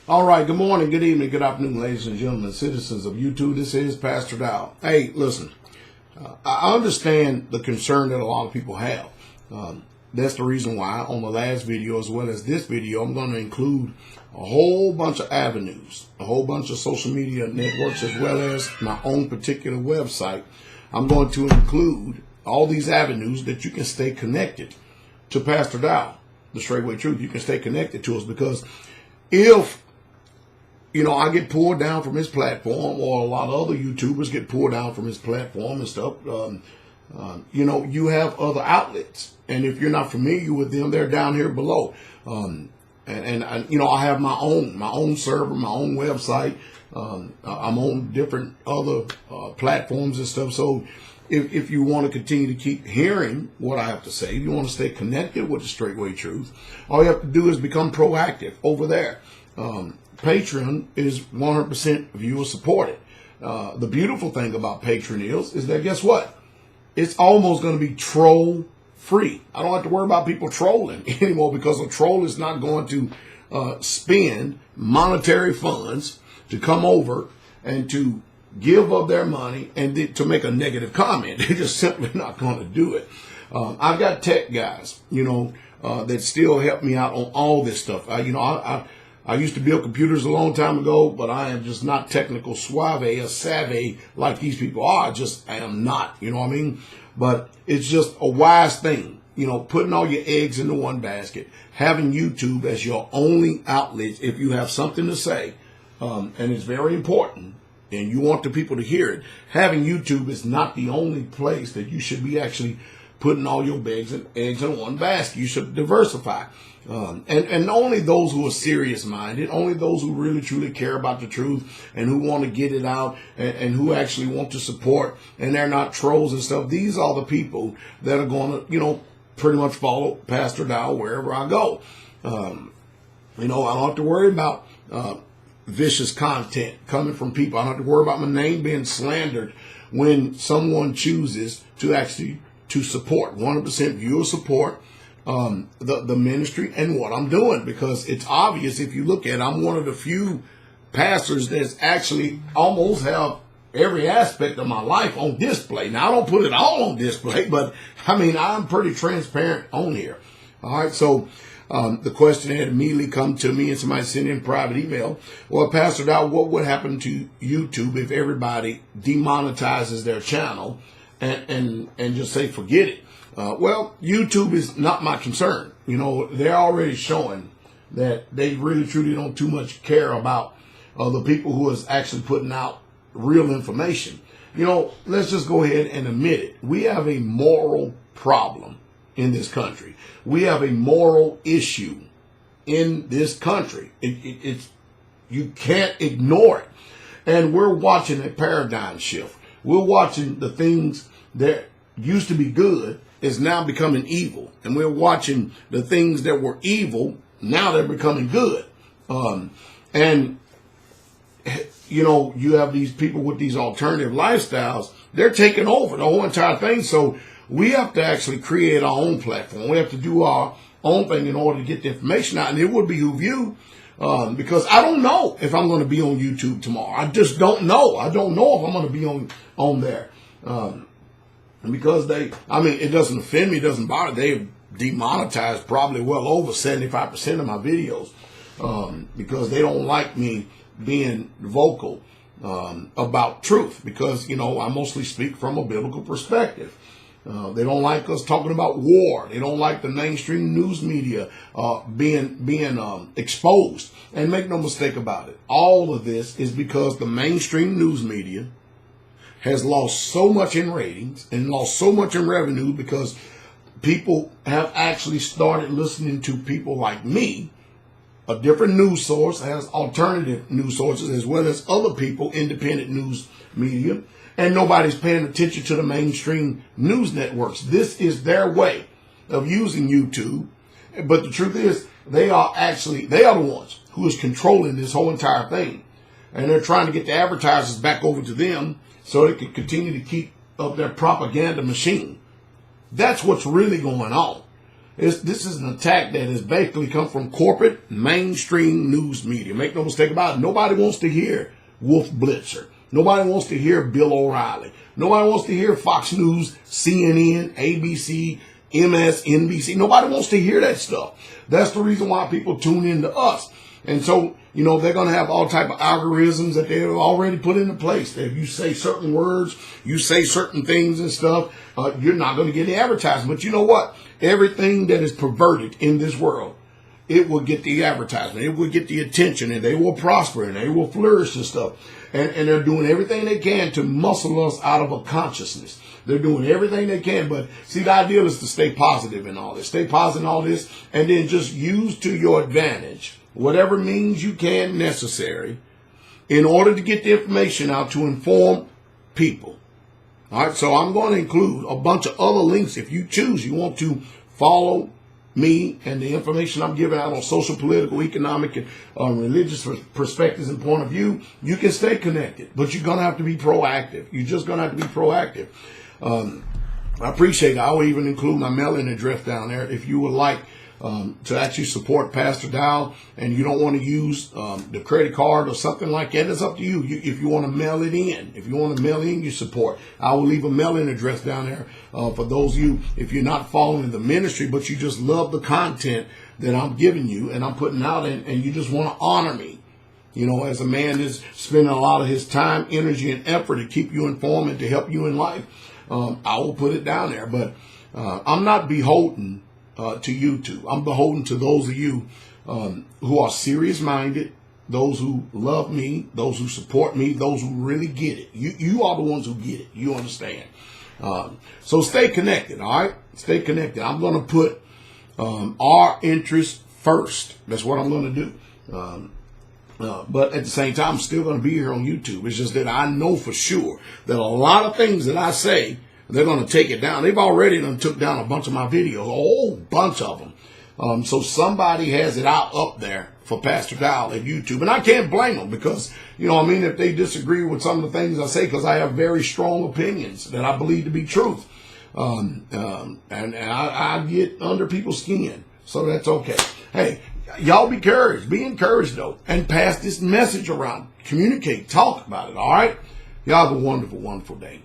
All right, good morning, good evening, good afternoon, ladies and gentlemen, citizens of YouTube. This is Pastor Dowell. Hey, listen, I understand the concern that a lot of people have. That's the reason why on the last video as well as this video, I'm going to include a whole bunch of avenues, a whole bunch of social media networks, as well as my own particular website. I'm going to include all these avenues that you can stay connected to Pastor Dowell, the Straightway Truth. You can stay connected to us, because if I get pulled down from his platform, or a lot of other YouTubers get pulled down from his platform and stuff, you have other outlets. And if you're not familiar with them, they're down here below. I have my own server, my own website. I'm on different other platforms and stuff. So if you want to continue to keep hearing what I have to say, if you want to stay connected with the Straightway Truth, all you have to do is become proactive over there. Patreon is 100% viewer supported. The beautiful thing about Patreon is that, guess what? It's almost going to be troll free. I don't have to worry about people trolling anymore, because a troll is not going to spend monetary funds to come over and to give up their money and to make a negative comment. They're just simply not going to do it. I've got tech guys, that still help me out on all this stuff. I used to build computers a long time ago, but I am just not technical suave or savvy like these people are. I am not, you know what I mean? But it's just a wise thing, putting all your eggs into one basket, having YouTube as your only outlet if you have something to say, and it's very important, and you want the people to hear it. Having YouTube is not the only place that you should be actually putting all your eggs in one basket. You should diversify. And only those who are serious-minded, only those who really truly care about the truth and who want to get it out and who actually want to support, and they're not trolls and stuff. These are the people that are going to, pretty much follow Pastor Dowell wherever I go. I don't have to worry about vicious content coming from people. I don't have to worry about my name being slandered when someone chooses to support 100% viewer support the ministry and what I'm doing, because it's obvious if you look at it, I'm one of the few pastors that's actually almost have every aspect of my life on display. Now, I don't put it all on display, but I'm pretty transparent on here. All right, so the question had immediately come to me, and somebody sent in private email. Well, Pastor Dowell, what would happen to YouTube if everybody demonetizes their channel and just say forget it? Well, YouTube is not my concern. They're already showing that they really truly don't too much care about the people who is actually putting out real information. Let's just go ahead and admit it. We have a moral problem in this country. We have a moral issue in this country. It's you can't ignore it. And we're watching a paradigm shift. We're watching the things that used to be good is now becoming evil. And we're watching the things that were evil, now they're becoming good. You have these people with these alternative lifestyles. They're taking over the whole entire thing. So we have to actually create our own platform. We have to do our own thing in order to get the information out. And it would behoove you, because I don't know if I'm going to be on YouTube tomorrow. I just don't know. I don't know if I'm going to be on there. Because it doesn't offend me, it doesn't bother. They've demonetized probably well over 75% of my videos, because they don't like me being vocal about truth, because, I mostly speak from a biblical perspective. They don't like us talking about war. They don't like the mainstream news media being exposed. And make no mistake about it, all of this is because the mainstream news media has lost so much in ratings and lost so much in revenue, because people have actually started listening to people like me. A different news source has alternative news sources, as well as other people, independent news media, and nobody's paying attention to the mainstream news networks. This is their way of using YouTube. But the truth is, they are the ones who is controlling this whole entire thing. And they're trying to get the advertisers back over to them so they can continue to keep up their propaganda machine. That's what's really going on. This is an attack that has basically come from corporate mainstream news media. Make no mistake about it. Nobody wants to hear Wolf Blitzer. Nobody wants to hear Bill O'Reilly. Nobody wants to hear Fox News, CNN, ABC, MSNBC. Nobody wants to hear that stuff. That's the reason why people tune into us. And so, you know, they're going to have all type of algorithms that they've already put into place. If you say certain words, you say certain things and stuff, you're not going to get the advertisement. But you know what? Everything that is perverted in this world, it will get the advertisement. It will get the attention, and they will prosper, and they will flourish and stuff. And they're doing everything they can to muscle us out of a consciousness. They're doing everything they can. But see, the ideal is to stay positive in all this. Stay positive in all this, and then just use to your advantage whatever means you can necessary in order to get the information out to inform people. All right, so I'm going to include a bunch of other links if you choose. You want to follow me and the information I'm giving out on social, political, economic, and religious perspectives and point of view, you can stay connected. But you're going to have to be proactive. You're just going to have to be proactive. I appreciate it. I will even include my mailing address down there if you would like to actually support Pastor Dowell and you don't want to use the credit card or something like that. It's up to you. If you want to mail it in, if you want to mail in your support, I will leave a mailing address down there for those of you, if you're not following the ministry, but you just love the content that I'm giving you and I'm putting out and you just want to honor me. You know, as a man is spending a lot of his time, energy, and effort to keep you informed and to help you in life, I will put it down there. But I'm not beholden to YouTube. I'm beholden to those of you who are serious-minded, those who love me, those who support me, those who really get it. You are the ones who get it. You understand. So stay connected, all right? Stay connected. I'm going to put our interests first. That's what I'm going to do. But at the same time, I'm still going to be here on YouTube. It's just that I know for sure that a lot of things that I say, they're going to take it down. They've already took down a bunch of my videos, a whole bunch of them. So somebody has it out up there for Pastor Dowell at YouTube. And I can't blame them because, you know, I mean, if they disagree with some of the things I say, because I have very strong opinions that I believe to be truth. And I get under people's skin. So that's okay. Hey, y'all be encouraged. Be encouraged, though. And pass this message around. Communicate. Talk about it, all right? Y'all have a wonderful, wonderful day.